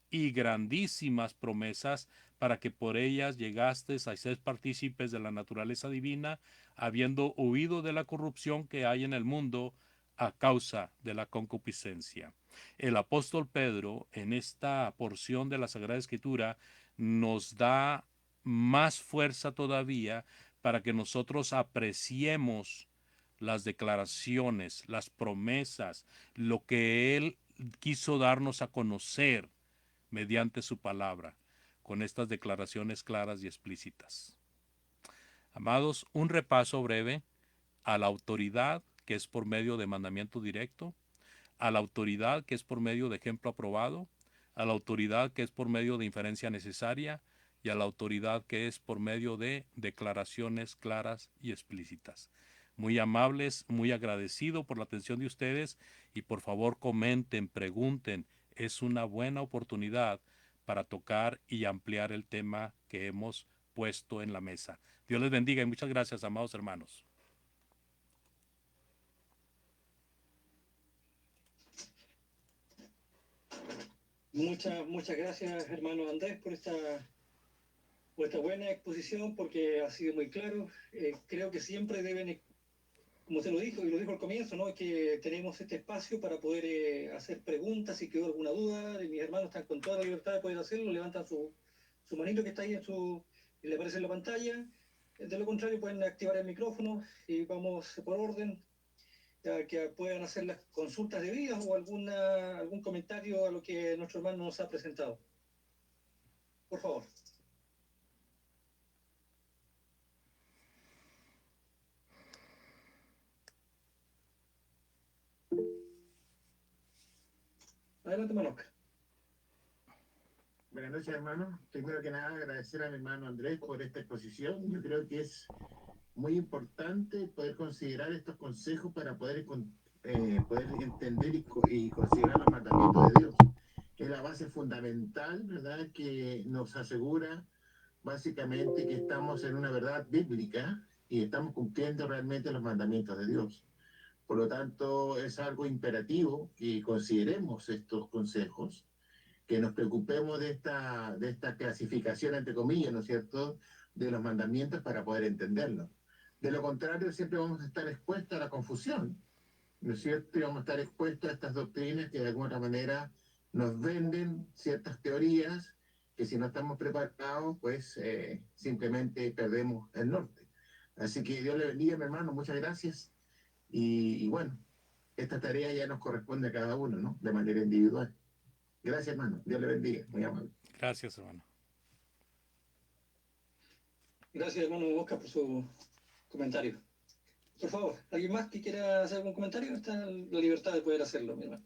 y grandísimas promesas para que por ellas llegastes a ser partícipes de la naturaleza divina, habiendo huido de la corrupción que hay en el mundo a causa de la concupiscencia. El apóstol Pedro, en esta porción de la Sagrada Escritura, nos da más fuerza todavía para que nosotros apreciemos las declaraciones, las promesas, lo que Él quiso darnos a conocer mediante su palabra, con estas declaraciones claras y explícitas. Amados, un repaso breve a la autoridad, que es por medio de mandamiento directo, a la autoridad, que es por medio de ejemplo aprobado, a la autoridad, que es por medio de inferencia necesaria, y a la autoridad, que es por medio de declaraciones claras y explícitas. Muy amables, muy agradecido por la atención de ustedes, y por favor comenten, pregunten. Es una buena oportunidad para tocar y ampliar el tema que hemos puesto en la mesa. Dios les bendiga y muchas gracias, amados hermanos. Muchas gracias, hermano Andrés, por esta buena exposición, porque ha sido muy claro. Creo que siempre deben, como se lo dijo y lo dijo al comienzo, ¿no? Que tenemos este espacio para poder hacer preguntas. Si quedó alguna duda, mis hermanos están con toda la libertad de poder hacerlo, levantan su manito que está ahí y le aparece en la pantalla. De lo contrario, pueden activar el micrófono y vamos por orden, que puedan hacer las consultas debidas o algún comentario a lo que nuestro hermano nos ha presentado. Por favor. Adelante, Manoca. Buenas noches, hermano. Primero que nada, agradecer a mi hermano Andrés por esta exposición. Yo creo que es muy importante poder considerar estos consejos para poder entender y considerar los mandamientos de Dios, que es la base fundamental, ¿verdad?, que nos asegura básicamente que estamos en una verdad bíblica y estamos cumpliendo realmente los mandamientos de Dios. Por lo tanto, es algo imperativo que consideremos estos consejos, que nos preocupemos de esta clasificación, entre comillas, ¿no es cierto?, de los mandamientos para poder entenderlos. De lo contrario, siempre vamos a estar expuestos a la confusión, ¿no es cierto? Y vamos a estar expuestos a estas doctrinas que de alguna manera nos venden ciertas teorías que si no estamos preparados, pues simplemente perdemos el norte. Así que Dios le bendiga, mi hermano, muchas gracias. Y bueno, esta tarea ya nos corresponde a cada uno, ¿no? De manera individual. Gracias, hermano. Dios le bendiga. Muy amable. Gracias, hermano. Gracias, hermano Oscar, por su comentario. Por favor, ¿alguien más que quiera hacer algún comentario? Está en la libertad de poder hacerlo, mi hermano.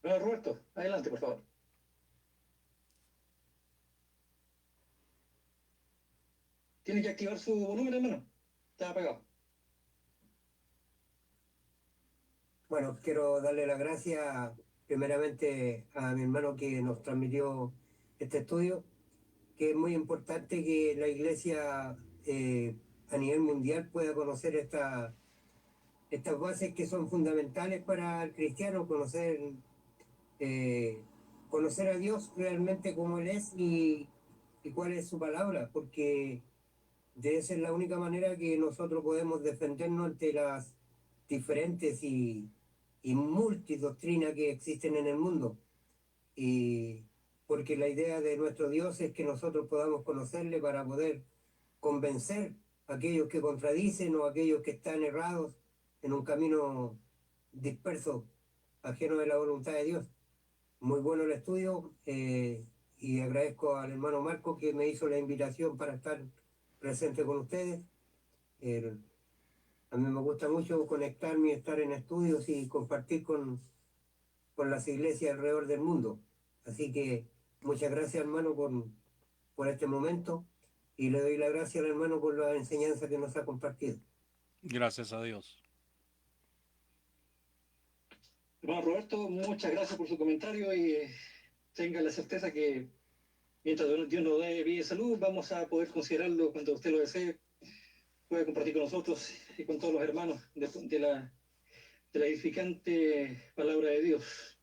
Hermano Roberto, adelante, por favor. Tiene que activar su volumen, hermano. Está apagado. Bueno, quiero darle las gracias primeramente a mi hermano que nos transmitió este estudio, que es muy importante que la iglesia a nivel mundial pueda conocer estas bases que son fundamentales para el cristiano, conocer a Dios realmente como Él es y cuál es su palabra, porque de esa es la única manera que nosotros podemos defendernos ante las diferentes y multidoctrinas que existen en el mundo. Y porque la idea de nuestro Dios es que nosotros podamos conocerle para poder convencer a aquellos que contradicen o a aquellos que están errados en un camino disperso, ajeno de la voluntad de Dios. Muy bueno el estudio y agradezco al hermano Marco que me hizo la invitación para estar presente con ustedes. A mí me gusta mucho conectarme y estar en estudios y compartir con las iglesias alrededor del mundo. Así que muchas gracias, hermano, por este momento y le doy la gracia al hermano por la enseñanza que nos ha compartido. Gracias a Dios. Hermano Roberto, muchas gracias por su comentario y tenga la certeza que mientras Dios nos dé vida y salud, vamos a poder considerarlo cuando usted lo desee. Puede compartir con nosotros y con todos los hermanos de la edificante palabra de Dios.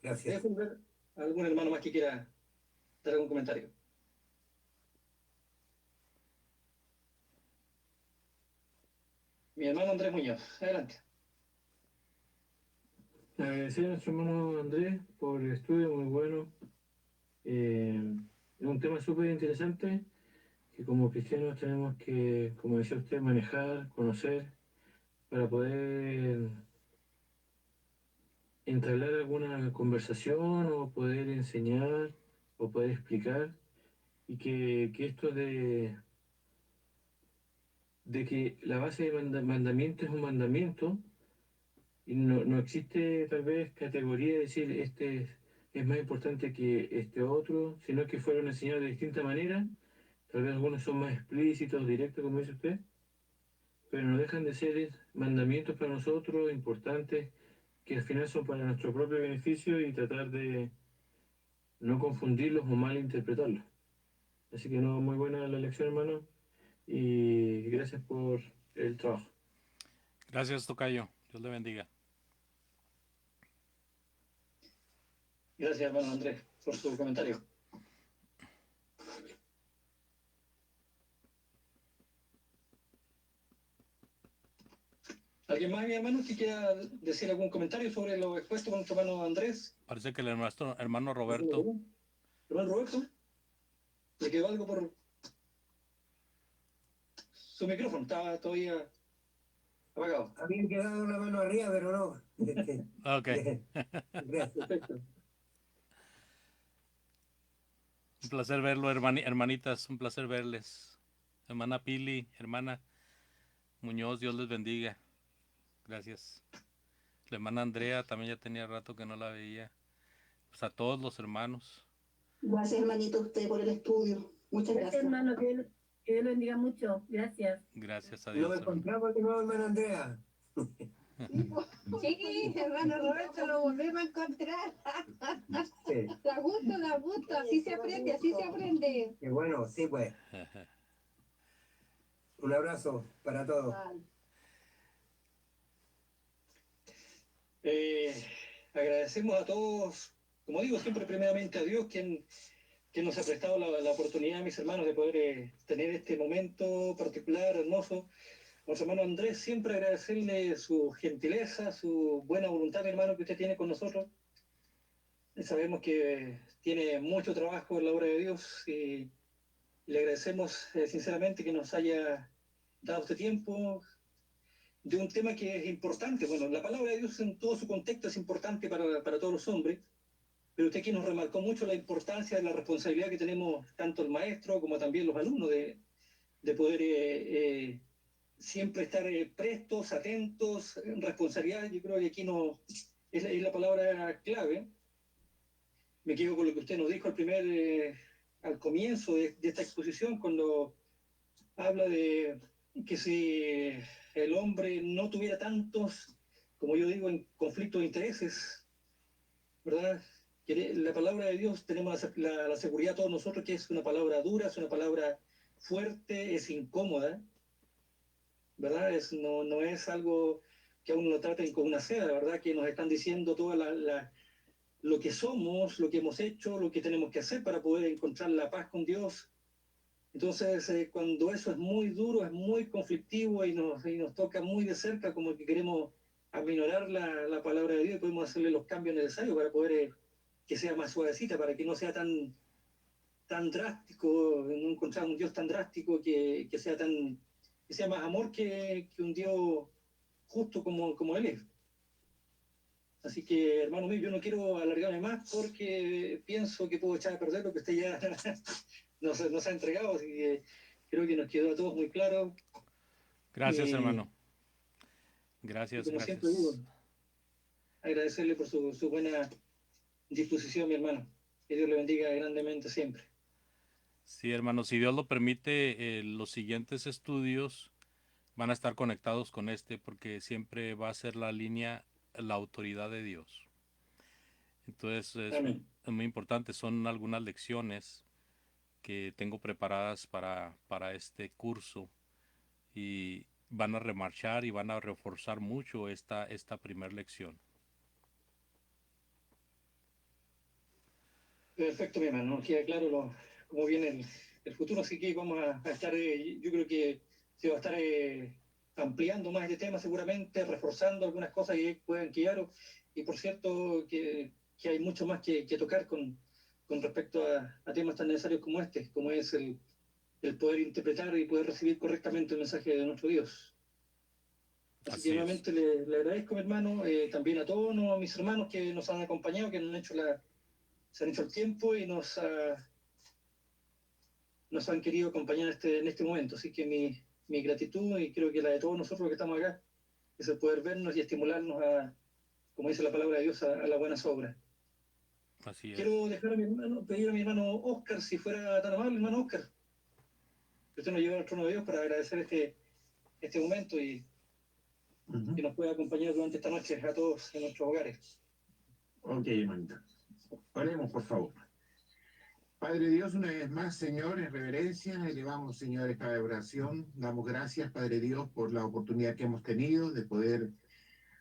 Gracias. ¿Dejo ver algún hermano más que quiera dar algún comentario? Mi hermano Andrés Muñoz, adelante. Agradecer a nuestro hermano Andrés por el estudio, muy bueno. Es un tema súper interesante que como cristianos tenemos que, como decía usted, manejar, conocer, para poder entablar alguna conversación o poder enseñar o poder explicar, y que esto de que la base de mandamiento es un mandamiento. Y no existe tal vez categoría de decir es más importante que este otro, sino que fueron enseñados de distinta manera. Tal vez algunos son más explícitos, directos, como dice usted, pero no dejan de ser mandamientos para nosotros, importantes, que al final son para nuestro propio beneficio y tratar de no confundirlos o malinterpretarlos. Así que no, muy buena la lección, hermano, y gracias por el trabajo. Gracias, tocayo. Dios le bendiga. Gracias, hermano Andrés, por su comentario. ¿Alguien más, mi hermano, que quiera decir algún comentario sobre lo expuesto con nuestro hermano Andrés? Parece que el hermano Roberto. Hermano Roberto, ¿le quedó algo por su micrófono? Estaba todavía apagado. Había quedado la mano arriba, pero no. Ok. Gracias. Perfecto. Un placer verlo, hermanitas. Un placer verles. Hermana Pili, hermana Muñoz, Dios les bendiga. Gracias. La hermana Andrea, también ya tenía rato que no la veía. Pues a todos los hermanos. Gracias, hermanito, a usted por el estudio. Muchas gracias. Hermano, que Dios lo bendiga mucho. Gracias. Gracias a No Dios. me encontraba de nuevo, hermana Andrea. Sí, hermano Roberto, lo volvemos a encontrar. Sí. Da gusto, así se aprende, así se aprende. Qué bueno, sí, pues. Un abrazo para todos. Eh, Agradecemos a todos, como digo siempre, primeramente a Dios, quien nos ha prestado la oportunidad, mis hermanos, de poder tener este momento particular, hermoso. A nuestro hermano Andrés, siempre agradecerle su gentileza, su buena voluntad, mi hermano, que usted tiene con nosotros. Sabemos que tiene mucho trabajo en la obra de Dios y le agradecemos sinceramente que nos haya dado este tiempo de un tema que es importante. Bueno, la palabra de Dios en todo su contexto es importante para todos los hombres, pero usted aquí nos remarcó mucho la importancia de la responsabilidad que tenemos tanto el maestro como también los alumnos de poder siempre estar prestos, atentos, responsabilidad. Yo creo que aquí no, es la palabra clave. Me quedo con lo que usted nos dijo al comienzo de esta exposición, cuando habla de que si el hombre no tuviera tantos, como yo digo, en conflictos de intereses, ¿verdad? Que la palabra de Dios tenemos la seguridad todos nosotros que es una palabra dura, es una palabra fuerte, es incómoda, ¿verdad? No es algo que a uno lo traten con una seda, ¿verdad? Que nos están diciendo toda lo que somos, lo que hemos hecho, lo que tenemos que hacer para poder encontrar la paz con Dios. Entonces, cuando eso es muy duro, es muy conflictivo y nos toca muy de cerca, como que queremos aminorar la palabra de Dios y podemos hacerle los cambios necesarios para poder que sea más suavecita, para que no sea tan drástico, no encontrar un Dios tan drástico que sea más amor que un Dios justo como Él es. Así que, hermano mío, yo no quiero alargarme más porque pienso que puedo echar a perder lo que usted ya nos ha entregado, así que creo que nos quedó a todos muy claro. Gracias, Y, hermano. y Gracias, como siempre digo, gracias. agradecerle por su buena disposición, mi hermano. Que Dios le bendiga grandemente siempre. Sí, hermano, si Dios lo permite, los siguientes estudios van a estar conectados con este porque siempre va a ser la línea, la autoridad de Dios. Entonces Amén. es muy importante, son algunas lecciones que tengo preparadas para este curso y van a remarchar y van a reforzar mucho esta primera lección. Perfecto, mi hermano. Nos queda claro cómo viene el futuro, así que vamos a estar, yo creo que se va a estar ampliando más este tema seguramente, reforzando algunas cosas que puedan quedar. Y por cierto, que hay mucho más que tocar con respecto a temas tan necesarios como este, como es el poder interpretar y poder recibir correctamente el mensaje de nuestro Dios. Así que Así es. nuevamente le agradezco, mi hermano, también a todos mis hermanos que nos han acompañado, que se han hecho el tiempo y nos han querido acompañar en este momento. Así que mi gratitud y creo que la de todos nosotros que estamos acá es el poder vernos y estimularnos como dice la palabra de Dios, a las buenas obras. Así es. Quiero pedir a mi hermano Oscar, si fuera tan amable, hermano Oscar, que usted nos lleve al trono de Dios para agradecer este momento y que nos pueda acompañar durante esta noche a todos en nuestros hogares. Ok, hermanito. Oremos, por favor. Padre Dios, una vez más, Señor, en reverencia, elevamos, Señor, esta oración. Damos gracias, Padre Dios, por la oportunidad que hemos tenido de poder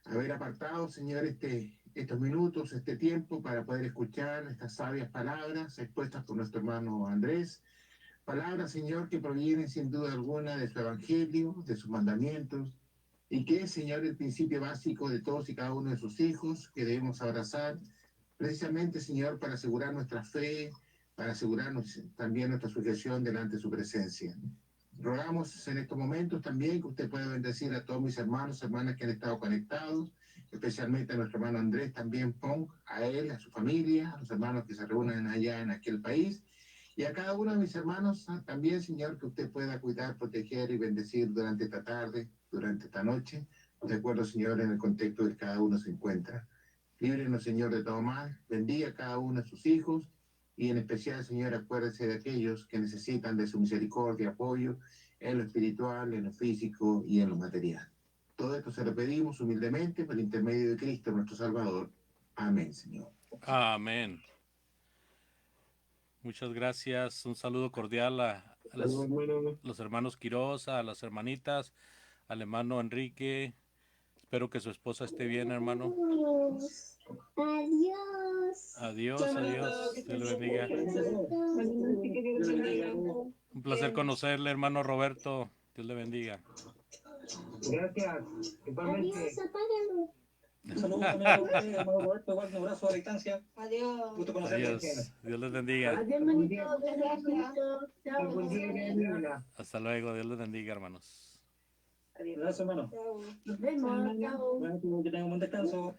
haber apartado, Señor, estos minutos, este tiempo, para poder escuchar estas sabias palabras expuestas por nuestro hermano Andrés. Palabras, Señor, que provienen sin duda alguna de su evangelio, de sus mandamientos, y que es, Señor, el principio básico de todos y cada uno de sus hijos que debemos abrazar, precisamente, Señor, para asegurar nuestra fe, para asegurarnos también nuestra sujeción delante de su presencia. Rogamos en estos momentos también que usted pueda bendecir a todos mis hermanos, hermanas que han estado conectados, especialmente a nuestro hermano Andrés, también Pong, a él, a su familia, a los hermanos que se reúnen allá en aquel país, y a cada uno de mis hermanos también, Señor, que usted pueda cuidar, proteger y bendecir durante esta tarde, durante esta noche, de acuerdo, Señor, en el contexto del que cada uno se encuentra. Líbrenos, Señor, de todo mal, bendiga a cada uno de sus hijos, y en especial, Señor, acuérdese de aquellos que necesitan de su misericordia y apoyo en lo espiritual, en lo físico y en lo material. Todo esto se lo pedimos humildemente por el intermedio de Cristo, nuestro Salvador. Amén, Señor. Amén. Muchas gracias. Un saludo cordial a los hermanos Quiroz, a las hermanitas, al hermano Enrique. Espero que su esposa esté bien, hermano. Adiós. Adiós, adiós. Dios le bendiga. Un placer conocerle, hermano Roberto. Dios le bendiga. Gracias. Igualmente. Adiós, apágalo. Saludos también a usted, hermano Roberto, igual un abrazo a la distancia. Adiós. Gusto conocerle. Adiós. Dios les bendiga. Adiós, hermanito. Gracias. Chao. Algún día iré a Niebla. Hasta luego. Dios les bendiga, hermanos. Gracias, hermano. Chao. Nos vemos. Chao. Bueno, que tenga un buen descanso.